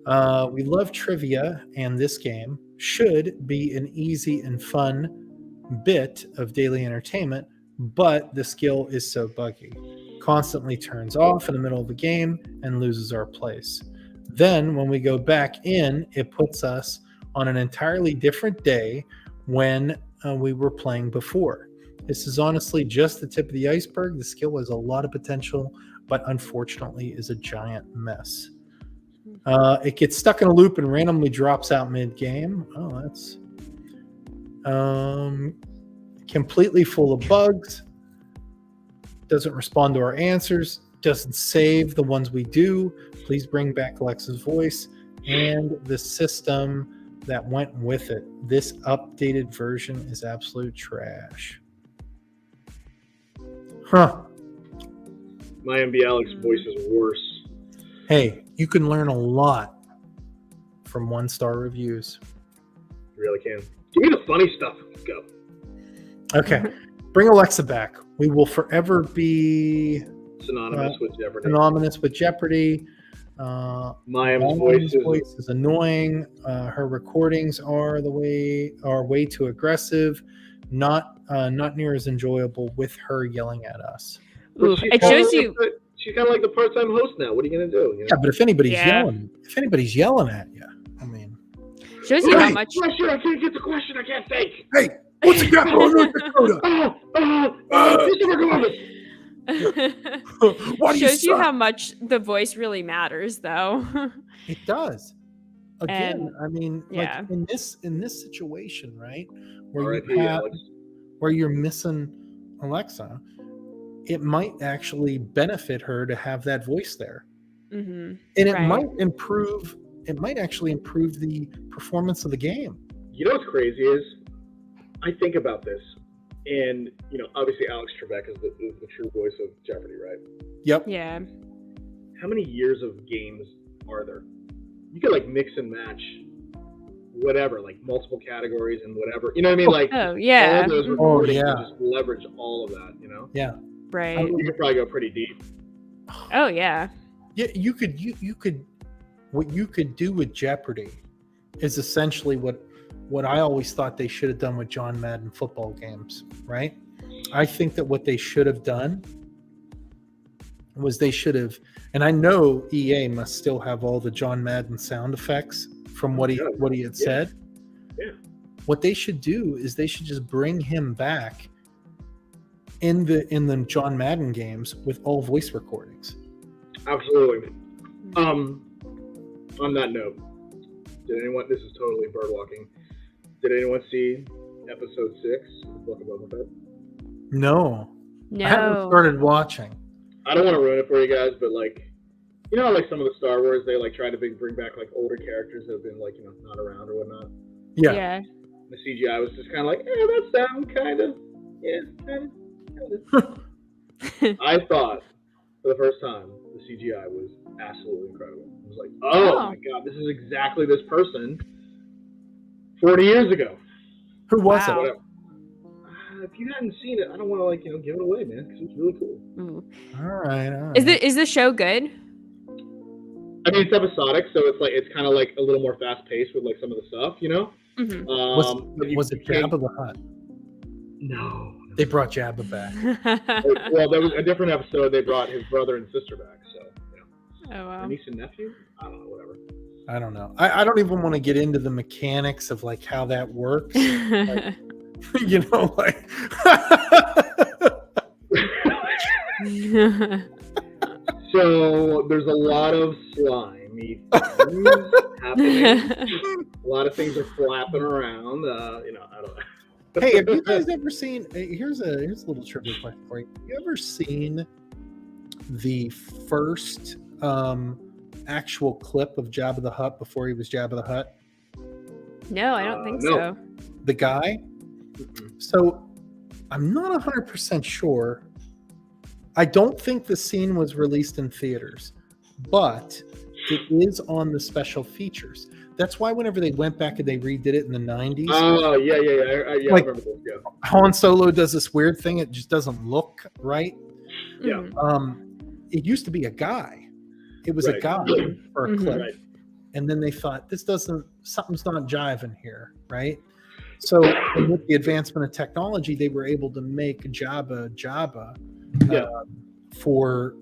We love trivia, and this game should be an easy and fun bit of daily entertainment, but the skill is so buggy. Constantly turns off in the middle of the game and loses our place. Then when we go back in, it puts us on an entirely different day when we were playing before. This is honestly just the tip of the iceberg. The skill has a lot of potential, but unfortunately is a giant mess. It gets stuck in a loop and randomly drops out mid-game. Oh, that's completely full of bugs. Doesn't respond to our answers. Doesn't save the ones we do. Please bring back Alexa's voice and the system that went with it. This updated version is absolute trash. Huh. My MB Alex voice is worse. Hey, you can learn a lot from 1-star reviews. You really can. Give me the funny stuff. Go. Okay. Bring Alexa back. We will forever be Synonymous with Jeopardy. synonymous with Jeopardy. Mayim's voice is annoying. Her recordings are way too aggressive. Not near as enjoyable with her yelling at us. Ooh, it shows you. She's kind of like the part-time host now. What are you gonna do? You know? Yeah, but if anybody's yelling at you, I mean, Shows you how much. Question! I can't get the question. I can't think. hey, what's the gap on North Dakota? Christopher Columbus. Why do Shows you suck? how much the voice really matters, though. It does. Again, And- I mean, yeah. like in this situation, right, where R.I.P. you have, Alex. where you're missing Alexa, it might actually benefit her to have that voice there, Mm-hmm. and it Right. might improve. It might actually improve the performance of the game. You know what's crazy is, I think about this, and you know, obviously Alex Trebek is the true voice of Jeopardy, right? Yep. Yeah. How many years of games are there? You could like mix and match whatever, like multiple categories and whatever. You know what I mean? Like Oh, yeah. all those Mhm. recordings, yeah. and just leverage all of that. You know? Yeah. Right. You could probably go pretty deep. Oh, yeah. Yeah. You could. What you could do with Jeopardy is essentially what I always thought they should have done with John Madden football games, right? I think that what they should have done was they should have, and I know EA must still have all the John Madden sound effects from what he had said. Yeah. What they should do is they should just bring him back in the John Madden games with all voice recordings. Absolutely. On that note, did anyone? This is totally birdwalking. Did anyone see episode 6 of the Book of Boba Fett? No. I haven't No. started watching. I don't want to ruin it for you guys, but like, you know, how, like some of the Star Wars, they like try to bring back like older characters that have been like, you know, not around or whatnot. Yeah. Yeah. The CGI was just kind of like, that sound kind of, kind of. I thought for the first time the CGI was absolutely incredible. I was like, oh my god, this is exactly this person 40 years ago. Who was Wow. Whatever. If you hadn't seen it, I don't want to give it away, man, because it's really cool. Ooh. it? All right. Is the show good? I mean, it's episodic, so it's kind of like a little more fast paced with like some of the stuff, you know. Mhm. Was it Jabba the Hutt? No. They brought Jabba back. Well, there was a different episode. They brought his brother and sister back. So, Oh wow. niece and nephew. I don't know, whatever. I don't know. I don't even want to get into the mechanics of like how that works. Like, you know, like. So there's a lot of slimy things happening. A lot of things are flapping around. I don't know. Hey, have you guys ever seen? Here's a little trivia question for you. Have you ever seen the first actual clip of Jabba the Hutt before he was Jabba the Hutt? No, I don't think no. so. The guy. So I'm not 100% sure. I don't think the scene was released in theaters, but it is on the special features. That's why whenever they went back and they redid it in the 90s. Oh, yeah. I Like, remember this. Yeah. Han Solo does this weird thing. It just doesn't look right. Yeah. It used to be a guy. It was a Right. guy for a clip. Right. And then they thought, something's not jiving here, right? So with the advancement of technology, they were able to make Jabba Yeah. for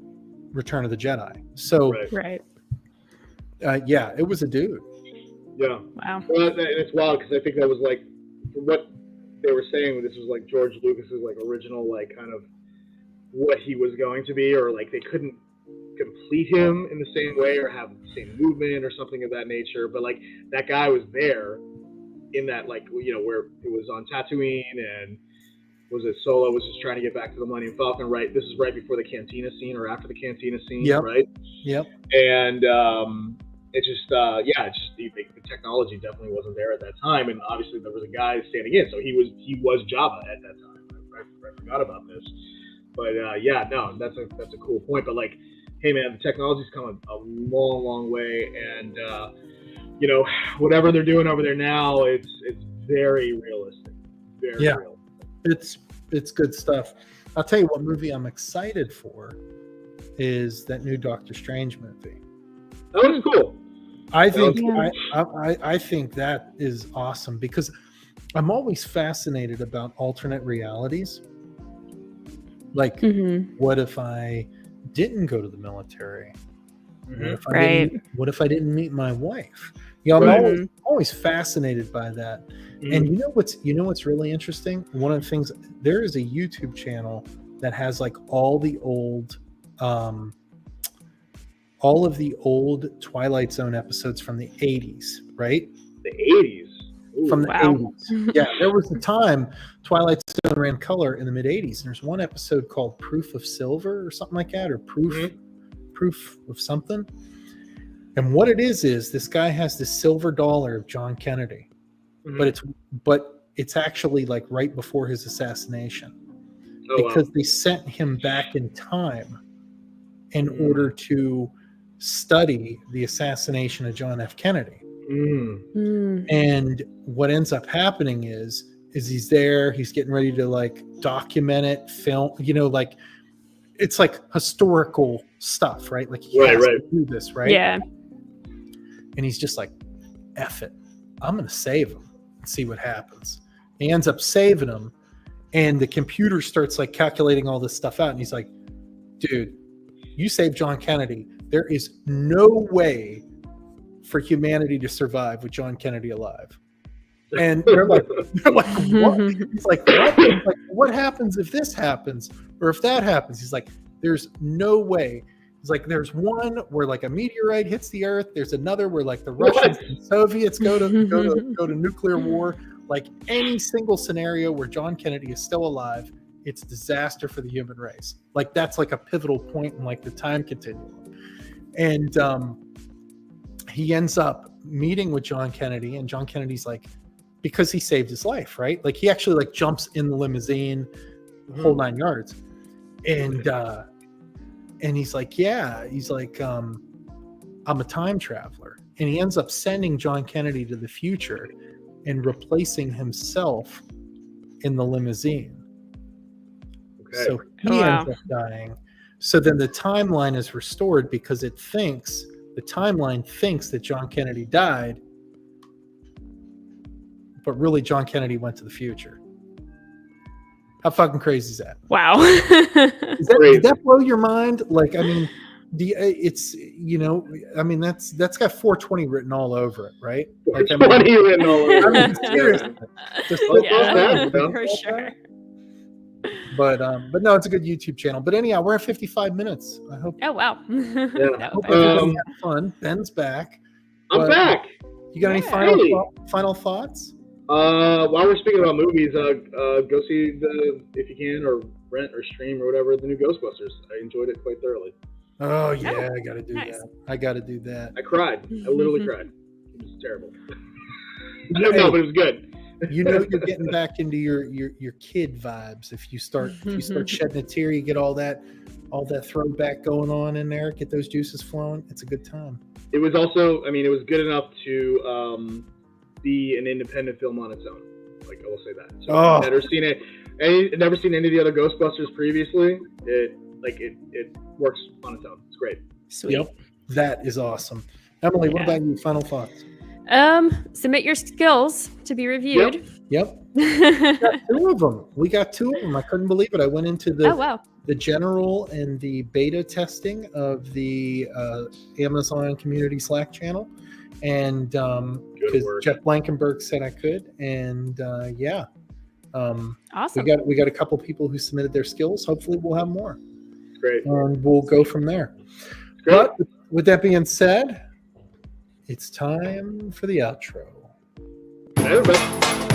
Return of the Jedi. So Right. Right. yeah, it was a dude. Yeah. Wow. Well, and it's wild because I think that was like, from what they were saying, this was like George Lucas's like original like kind of what he was going to be, or like they couldn't complete him in the same way or have the same movement or something of that nature. But like that guy was there in that, like, you know, where it was on Tatooine, and was it Solo was just trying to get back to the Millennium Falcon, right? This is right before the cantina scene or after the cantina scene, Yep. right? Yep. And it just the technology definitely wasn't there at that time, and obviously there was a guy standing in, so he was Jabba at that time. I forgot about this, but that's a cool point. But like, hey man, the technology's come a long way, and you know, whatever they're doing over there now, it's very realistic, very real. It's good stuff. I'll tell you what movie I'm excited for is that new Doctor Strange movie. That was cool. I think Yeah. I think that is awesome because I'm always fascinated about alternate realities. Like, what if I didn't go to the military? What if I didn't meet my wife? You know, I'm always fascinated by that. And you know what's really interesting? One of the things, there is a YouTube channel that has like all of the old Twilight Zone episodes from the 80s, right? The 80s. Ooh, From the wow. 80s. Yeah, there was a time Twilight Zone ran color in the mid 80s, and there's one episode called Proof of Silver or something like that, or Proof of something. And what it is this guy has this silver dollar of John Kennedy, but it's actually like right before his assassination, because they sent him back in time in order to study the assassination of John F. Kennedy. And what ends up happening is he's there, he's getting ready to like document it, film, you know, like it's like historical stuff, right? Like he has to do this, right? Yeah. And he's just like, F it, I'm gonna save him and see what happens. He ends up saving him, and the computer starts like calculating all this stuff out, and he's like, dude, you saved John Kennedy. There is no way for humanity to survive with John Kennedy alive. And they're like what? He's like, what? He's like, what happens if this happens or if that happens? He's like, there's no way. He's like, there's one where like a meteorite hits the earth. There's another where like the Russians and Soviets go to nuclear war. Like any single scenario where John Kennedy is still alive, it's disaster for the human race. Like that's like a pivotal point in like the time continuum. And he ends up meeting with John Kennedy, and John Kennedy's like, because he saved his life, right? Like he actually like jumps in the limousine, whole 9 yards. And he's like, yeah, he's like, I'm a time traveler. And he ends up sending John Kennedy to the future. and replacing himself in the limousine. Okay. So he Oh, wow. ends up dying. So then the timeline is restored because the timeline thinks that John Kennedy died, but really John Kennedy went to the future. How fucking crazy is that? Wow. Did that blow your mind? Like, I mean, it's, you know, I mean, that's got 420 written all over it, right? Like, I mean, 20 written all over. I mean, seriously. Just Yeah, you know? for sure. But no, it's a good YouTube channel. But anyhow, we're at 55 minutes. I hope, Oh, wow. Yeah. hope No, everybody had fun. Ben's back. I'm But back. You got any Yeah. final thoughts? While we're speaking about movies, go see if you can, or rent or stream or whatever, the new Ghostbusters. I enjoyed it quite thoroughly. Oh yeah, I got to do nice. that. I got to do that. I cried. I literally cried. It was terrible. I Hey, don't know, but it was good. You know you're getting back into your kid vibes if you start shedding a tear. You get all that throwback going on in there. Get those juices flowing. It's a good time. It was also, I mean, it was good enough to be an independent film on its own. Like, I will say that. So I've never seen it. Never seen any of the other Ghostbusters previously. It works on its own. It's great. Sweet. Yep, that is awesome. Emily, what about you? Final thoughts? Submit your skills to be reviewed. Yep. We got two of them. I couldn't believe it. I went into Oh, wow. the general and the beta testing of the Amazon Community Slack channel, and because Jeff Blankenberg said I could, and Awesome. we got a couple people who submitted their skills. Hopefully, we'll have more. Great. And we'll go from there. Great. But with that being said, it's time for the outro. Everybody.